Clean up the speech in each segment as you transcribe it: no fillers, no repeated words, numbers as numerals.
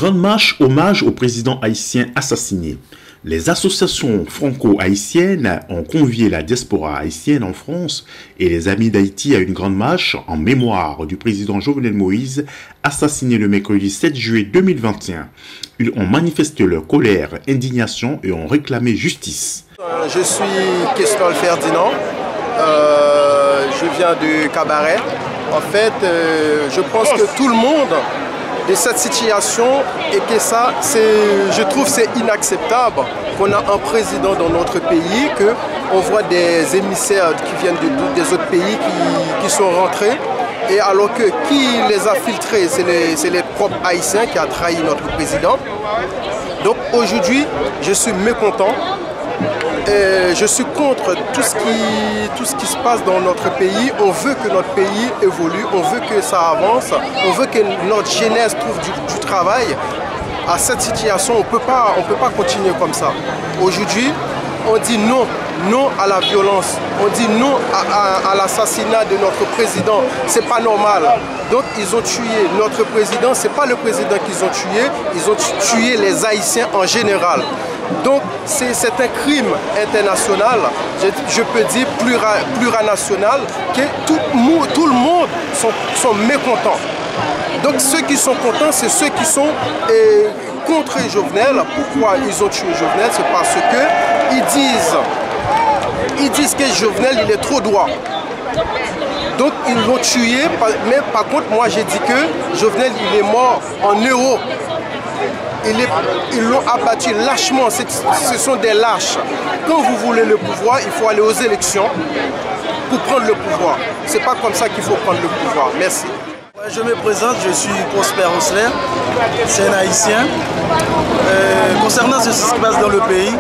Grande marche hommage au président haïtien assassiné. Les associations franco-haïtiennes ont convié la diaspora haïtienne en France et les amis d'Haïti à une grande marche en mémoire du président Jovenel Moïse, assassiné le mercredi 7 juillet 2021. Ils ont manifesté leur colère, indignation et ont réclamé justice. Je suis Kestol Ferdinand, je viens de Cabaret. En fait, je pense que tout le monde de cette situation et que ça, je trouve c'est inacceptable qu'on a un président dans notre pays, qu'on voit des émissaires qui viennent des autres pays qui sont rentrés, et alors que qui les a filtrés, c'est les propres Haïtiens qui ont trahi notre président. Donc aujourd'hui, je suis mécontent. Je suis contre tout ce qui se passe dans notre pays. On veut que notre pays évolue, on veut que ça avance, on veut que notre jeunesse trouve du travail. À cette situation, on ne peut pas continuer comme ça. Aujourd'hui, on dit non, non à la violence, on dit non à l'assassinat de notre président. C'est pas normal. Donc ils ont tué notre président, c'est pas le président qu'ils ont tué, ils ont tué les Haïtiens en général. Donc c'est un crime international, je peux dire plurinational, que tout le monde sont mécontents. Donc ceux qui sont contents, c'est ceux qui sont contre Jovenel. Pourquoi ils ont tué Jovenel? C'est parce qu'ils disent que Jovenel il est trop droit. Donc ils l'ont tué, mais par contre moi j'ai dit que Jovenel il est mort en héros. Ils l'ont abattu lâchement, ce sont des lâches. Quand vous voulez le pouvoir, il faut aller aux élections pour prendre le pouvoir. C'est pas comme ça qu'il faut prendre le pouvoir. Merci. Je me présente, je suis Prosper Osler, c'est un Haïtien. Concernant ce qui se passe dans le pays,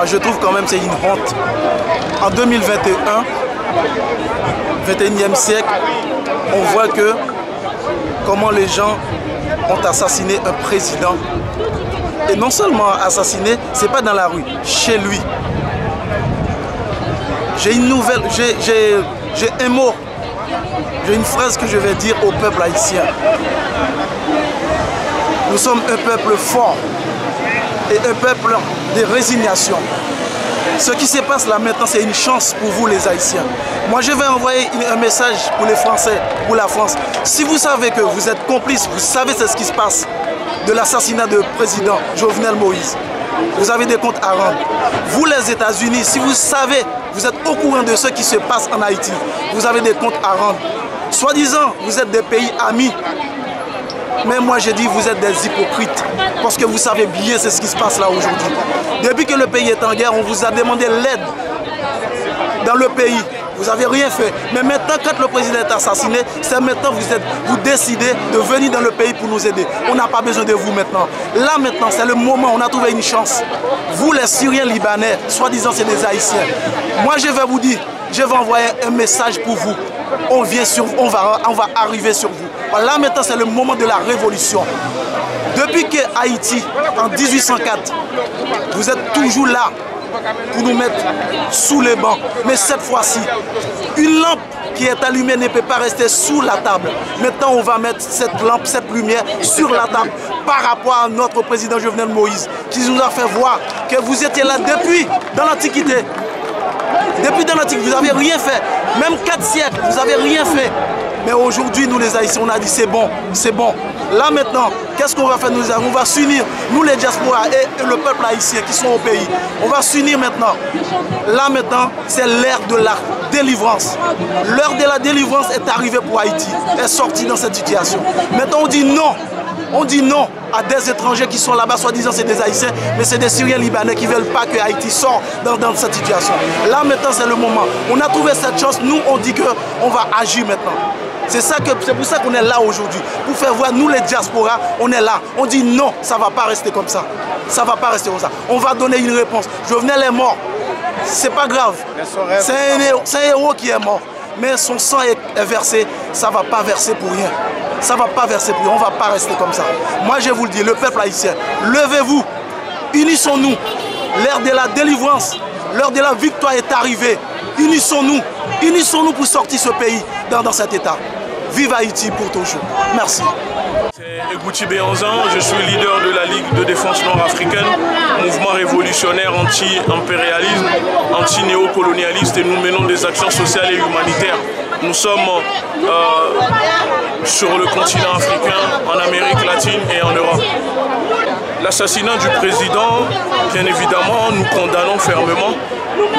je trouve quand même que c'est une honte. En 2021, 21e siècle, on voit que comment les gens ont assassiné un président. Et non seulement assassiné, c'est pas dans la rue, chez lui. J'ai une nouvelle, j'ai un mot, j'ai une phrase que je vais dire au peuple haïtien. Nous sommes un peuple fort et un peuple de résignation. Ce qui se passe là maintenant, c'est une chance pour vous les Haïtiens. Moi, je vais envoyer un message pour les Français, pour la France. Si vous savez que vous êtes complices, vous savez ce qui se passe de l'assassinat du président Jovenel Moïse, vous avez des comptes à rendre. Vous les États-Unis, si vous savez, vous êtes au courant de ce qui se passe en Haïti, vous avez des comptes à rendre. Soi-disant, vous êtes des pays amis. Mais moi j'ai dit vous êtes des hypocrites parce que vous savez bien c'est ce qui se passe là aujourd'hui. Depuis que le pays est en guerre, on vous a demandé l'aide dans le pays. Vous n'avez rien fait. Mais maintenant, quand le président est assassiné, c'est maintenant vous décidez de venir dans le pays pour nous aider. On n'a pas besoin de vous maintenant. Là maintenant, c'est le moment, on a trouvé une chance. Vous les Syriens libanais, soi-disant c'est des Haïtiens. Moi je vais vous dire, je vais envoyer un message pour vous. On va arriver sur vous. Là maintenant c'est le moment de la révolution. Depuis que Haïti, en 1804, vous êtes toujours là pour nous mettre sous les bancs. Mais cette fois-ci, une lampe qui est allumée ne peut pas rester sous la table. Maintenant on va mettre cette lampe, cette lumière sur la table par rapport à notre président Jovenel Moïse qui nous a fait voir que vous étiez là depuis dans l'Antiquité. Depuis dans l'Antiquité, vous n'avez rien fait. Même 4 siècles, vous n'avez rien fait. Mais aujourd'hui, nous les Haïtiens, on a dit c'est bon, c'est bon. Là maintenant, qu'est-ce qu'on va faire? On va s'unir, nous les diasporas et le peuple haïtien qui sont au pays. On va s'unir maintenant. Là maintenant, c'est l'ère de la délivrance. L'heure de la délivrance est arrivée pour Haïti, est sortie dans cette situation. Maintenant on dit non. On dit non à des étrangers qui sont là-bas, soi-disant c'est des Haïtiens, mais c'est des Syriens libanais qui ne veulent pas que Haïti sorte dans cette situation. Là maintenant c'est le moment. On a trouvé cette chance, nous on dit qu'on va agir maintenant. C'est pour ça qu'on est là aujourd'hui. Pour faire voir, nous les diasporas, on est là. On dit non, ça ne va pas rester comme ça. Ça ne va pas rester comme ça. On va donner une réponse. Jovenel est mort. C'est pas grave. C'est un héros qui est mort. Mais son sang est versé, ça ne va pas verser pour rien. Ça ne va pas verser pour rien, on ne va pas rester comme ça. Moi je vous le dis, le peuple haïtien, levez-vous, unissons-nous. L'ère de la délivrance, l'heure de la victoire est arrivée. Unissons-nous pour sortir ce pays dans cet état. Vive Haïti pour toujours. Merci. C'est Egouti Béanzan, je suis leader de la Ligue de défense nord-africaine, mouvement révolutionnaire anti-impérialisme, anti-néocolonialiste, et nous menons des actions sociales et humanitaires. Nous sommes sur le continent africain, en Amérique latine et en Europe. L'assassinat du président, bien évidemment, nous condamnons fermement,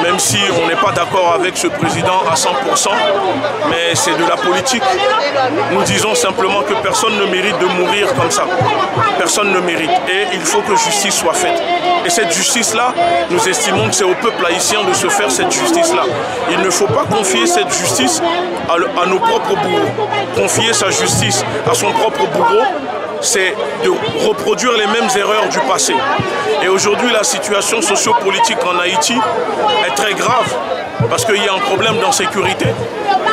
même si on n'est pas d'accord avec ce président à 100%, mais c'est de la politique. Nous disons simplement que personne ne mérite de mourir comme ça. Personne ne mérite. Et il faut que justice soit faite. Et cette justice-là, nous estimons que c'est au peuple haïtien de se faire cette justice-là. Il ne faut pas confier cette justice à nos propres bourreaux. Confier sa justice à son propre bourreau, c'est de reproduire les mêmes erreurs du passé. Et aujourd'hui, la situation sociopolitique en Haïti est très grave parce qu'il y a un problème d'insécurité,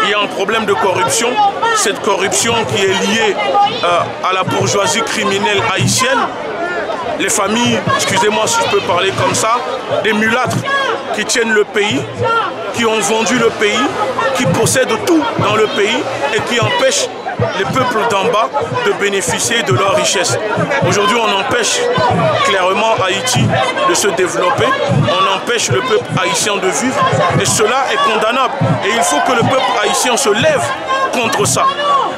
il y a un problème de corruption. Cette corruption qui est liée à la bourgeoisie criminelle haïtienne, les familles, excusez-moi si je peux parler comme ça, des mulâtres qui tiennent le pays, qui ont vendu le pays, qui possèdent tout dans le pays et qui empêchent les peuples d'en bas de bénéficier de leurs richesses. Aujourd'hui, on empêche clairement Haïti de se développer, on empêche le peuple haïtien de vivre, et cela est condamnable. Et il faut que le peuple haïtien se lève contre ça.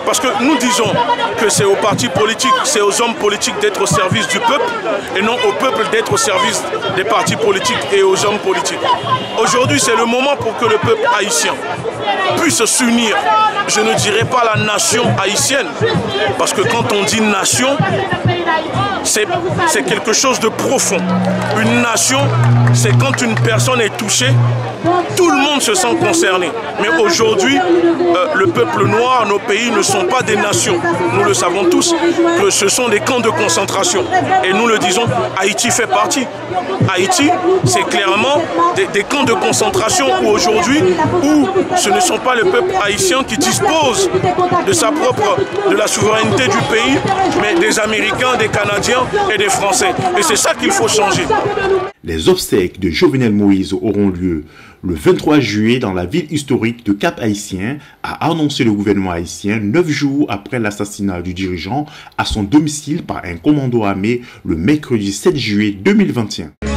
Parce que nous disons que c'est aux partis politiques, c'est aux hommes politiques d'être au service du peuple et non au peuple d'être au service des partis politiques et aux hommes politiques. Aujourd'hui, c'est le moment pour que le peuple haïtien puisse s'unir. Je ne dirais pas la nation haïtienne, parce que quand on dit nation, c'est quelque chose de profond. Une nation, c'est quand une personne est touchée, tout le monde se sent concerné. Mais aujourd'hui, le peuple noir, nos pays ne sont pas des nations. Nous le savons tous, que ce sont des camps de concentration. Et nous le disons, Haïti fait partie. Haïti, c'est clairement des camps de concentration où aujourd'hui, où ce ne sont pas le peuple haïtien qui dispose de la souveraineté du pays, mais des Américains, des Canadiens et des Français. Et c'est ça qu'il faut changer. Les obsèques de Jovenel Moïse auront lieu le 23 juillet dans la ville historique de Cap-Haïtien, a annoncé le gouvernement haïtien 9 jours après l'assassinat du dirigeant à son domicile par un commando armé le mercredi 7 juillet 2021.